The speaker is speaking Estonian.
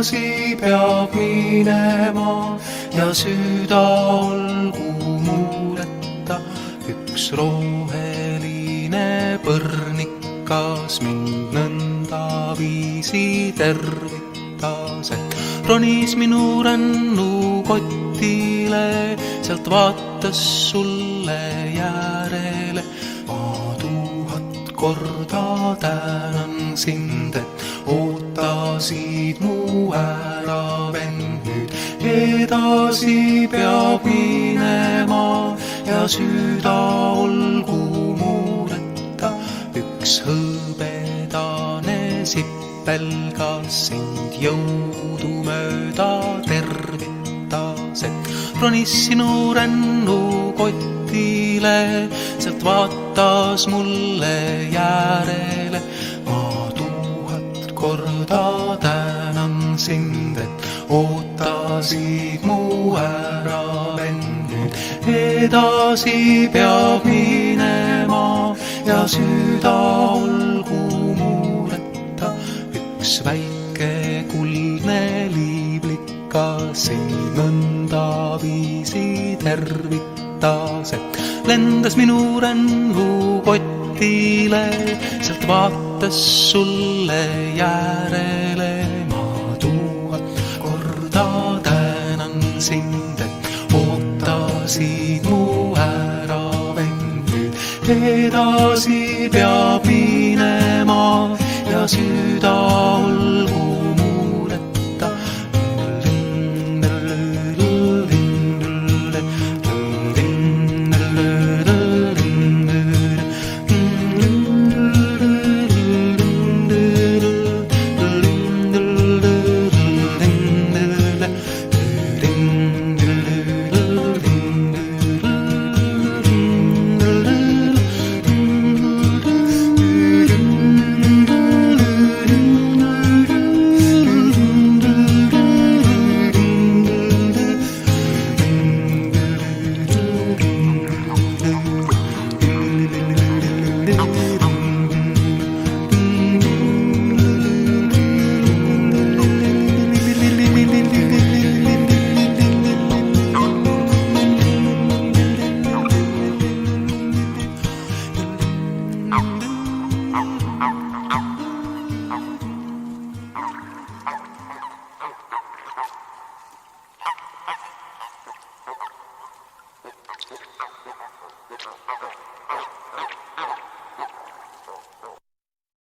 edasi peab minema ja süda olgu muudeta. Üks roheline põrnikas mind nõnda viisi tervitas, et ronis minu rännukotile, sealt vaatas sulle järele. Ma 1000 korda tänan sind, et ootasid mu ära, vend. Nüüd edasi peab minema ja süda olgu muudeta. Üks hõbedane sippelgas sind jõudumööda tervitas, et ronis sinu rännukotile, sealt vaatas mulle järele. Ma 1000 korda tänan sind, et ootasid mu ära, vend. Nüüd edasi peab minema ja süda olgu muudeta. Üks väike kuldne liiblikas sind nõnda viisi tervitas, et lendas minu rännukotile, sealt vaatas sulle järele. Ma 1000 korda tänan sind, et ootasid mu ära, vend. Nüüd edasi peab minema ja süda olgu